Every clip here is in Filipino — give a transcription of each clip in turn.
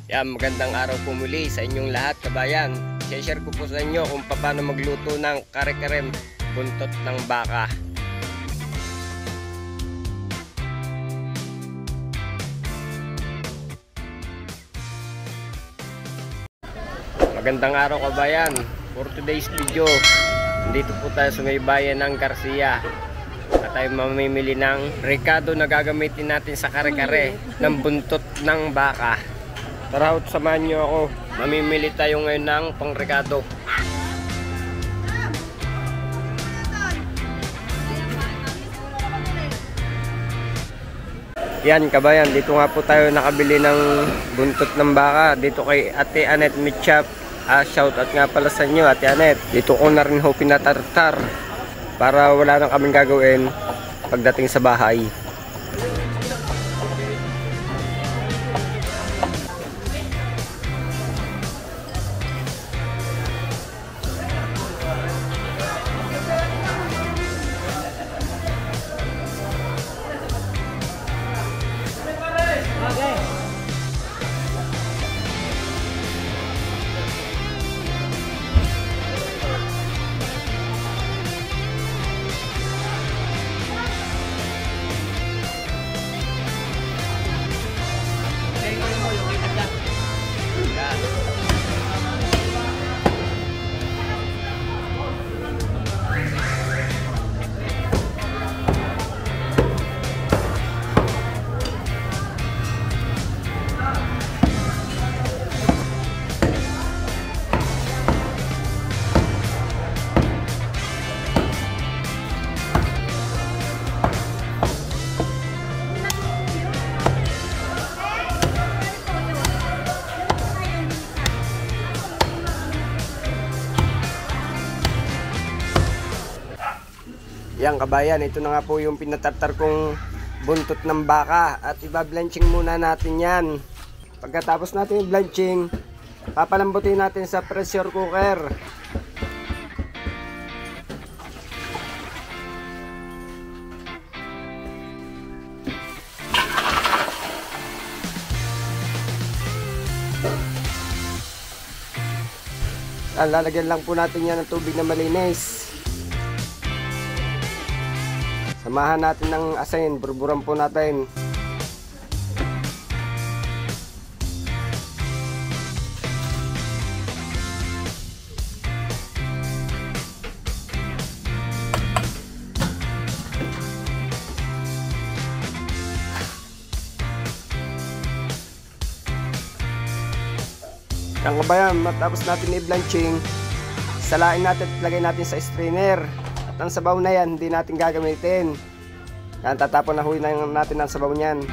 Yan, magandang araw po muli sa inyong lahat, kabayan. Share ko po sa inyo kung paano magluto ng kare-karem buntot ng baka. Magandang araw, kabayan. For today's video, dito po tayo sa may bayan ng Garcia. At tayo mamimili ng rekado na gagamitin natin sa kare-kare ng buntot ng baka. Tara, samahan nyo ako. Mamimili tayo ngayon ng pangrekado. Yan, kabayan, dito nga po tayo nakabili ng buntot ng baka. Dito kay Ate Anet Mitchap. Shout out nga pala sa inyo, Ate Anet. Dito ko na rin ho pinatartar para wala nang kaming gagawin pagdating sa bahay. Yan, kabayan, ito na nga po yung pinatartar kong buntot ng baka at iba-blanching muna natin yan. Pagkatapos natin i-blanching, papalambutin natin sa pressure cooker. Lalagyan lang po natin yan ng tubig na malinis. Samahan natin ng asin, burburan po natin. Yan, kabayan, matapos natin i-blanching, salain natin at lagay natin sa strainer. At ang sabaw na yan, hindi natin gagamitin. Yan, tatapon na huli na natin ang sabaw niyan.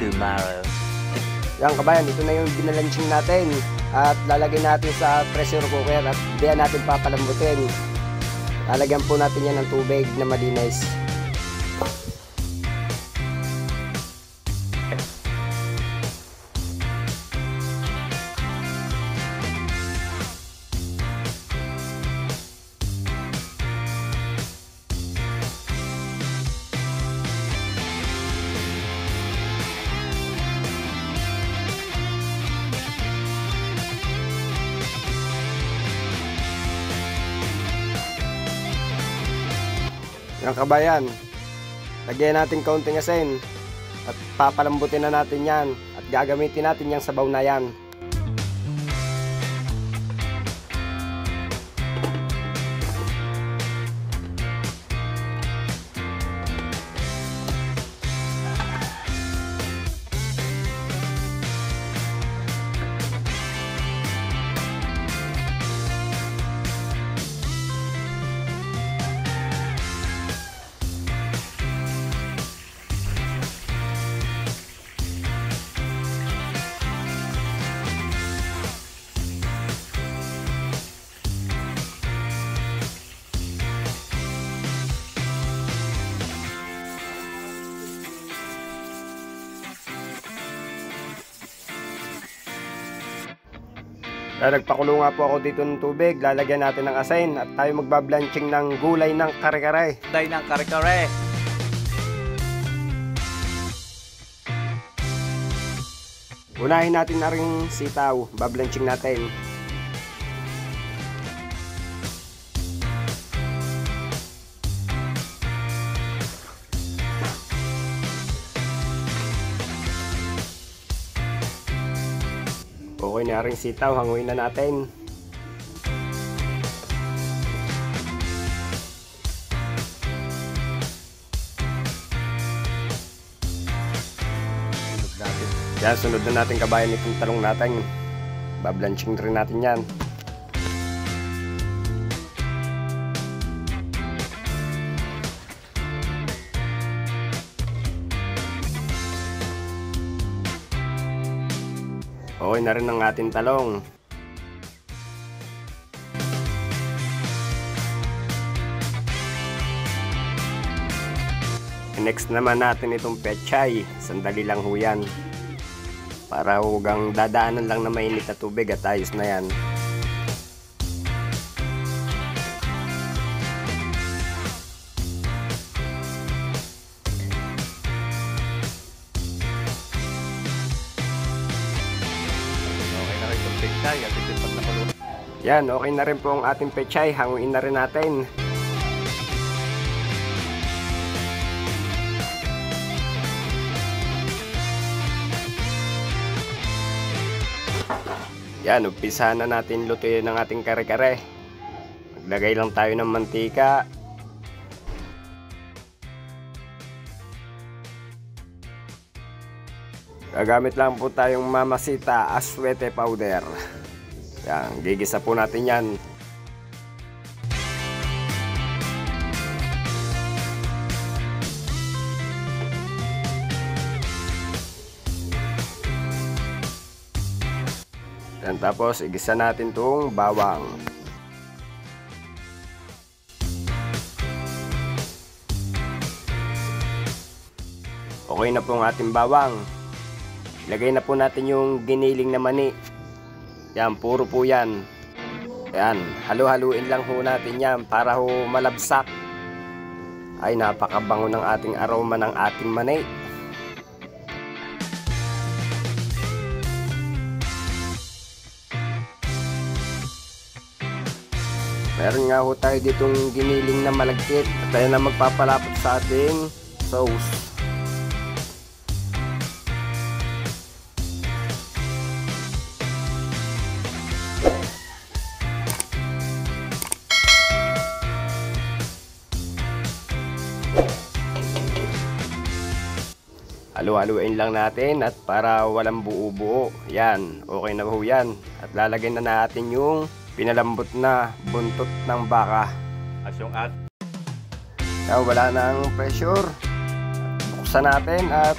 Tomorrow. Yan, kabayan, ito na yung binalanching natin. At lalagay natin sa pressure cooker at diyan natin papalambutin. Lalagyan po natin yan ng tubig na malinis. Yan, kabayan, lagyan natin kaunting asin at papalambutin na natin yan at gagamitin natin yung sabaw na yan. Nagpakulo nga po ako dito ng tubig. Lalagyan natin ng asin at tayo magbablanching ng gulay ng kare-kare. Gulay ng kare-kare. Unahin natin na rin sitaw. Bablanching natin. Okay na rin sitaw, hanguin na natin. Yan, sunod na natin kabayan itong talong natin. Bablanching rin natin yan. Okay na rin ang ating talong. Next naman natin itong pechay. Sandali lang ho yan. Para hugang dadaanan lang na mainit na tubig at ayos na yan. Yan, okay na rin po ang ating pechay. Hanguin na rin natin. Yan, umpisahan na natin lutuin ng ating kare-kare. Maglagay lang tayo ng mantika. Gagamit lang po tayong Mamacita aswete powder. Yan, gigisa po natin yan. Yan, tapos igisa natin itong bawang. Okay na po ang ating bawang. Ilagay na po natin yung giniling na mani. Yan, puro po yan. Yan, halu-haluin lang po natin yan para ho malabsak. Ay, napakabango ng ating aroma ng ating mani. Meron nga ho tayo ditong giniling na malagkit at tayo na magpapalapot sa ating sauce. Halu-haluin lang natin at para walang buo-buo. Yan, okay na ho yan. At lalagyan na natin yung pinalambot na buntot ng baka. Asyong at Yan, wala na ang pressure. Buksan natin at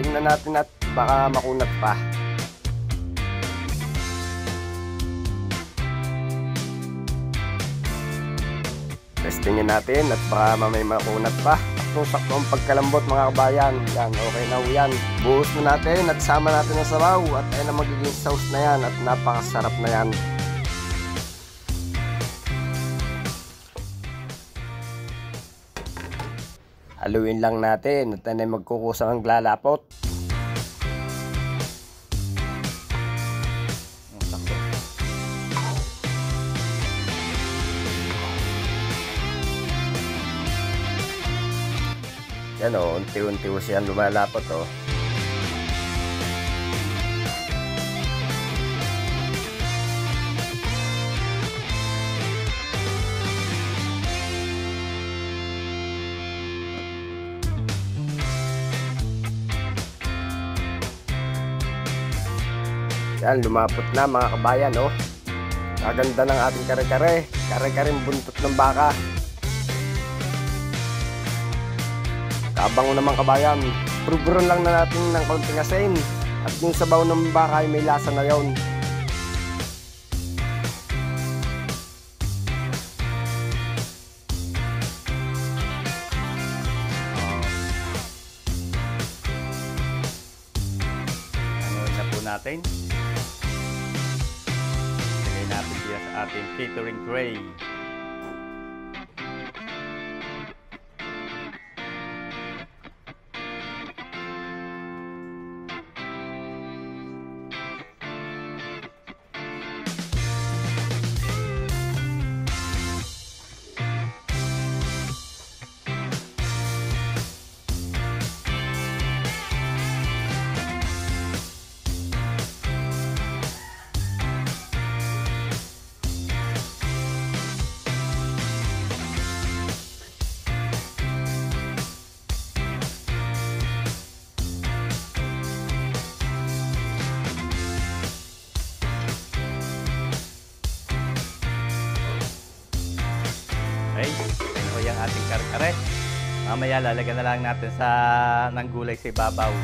tingnan natin at baka makunat pa. Testingin natin at baka mamay makunat pa. Sakto ang pagkalambot mga kabayan. Yan, okay na ho yan. Buhos na natin at sama natin ang sabaw at ayun na magiging sauce na yan at napakasarap na yan. Haluin lang natin at ayun ay magkukusang ang lalapot. Yan o, unti-unti o siya lumalapot o. Yan, lumapot na mga kabayan o. Kaganda ng ating kare-kare. Kare-kareng buntot ng baka. Kabango naman kabayan. Pruburan lang na natin ng kaunting asin. At yung sabaw ng baka ay may lasa na yon. ano na po natin. ating catering tray. Okay, ito yung ating kare-kare. Mamaya lalagyan na lang natin ng gulay sa ibabaw.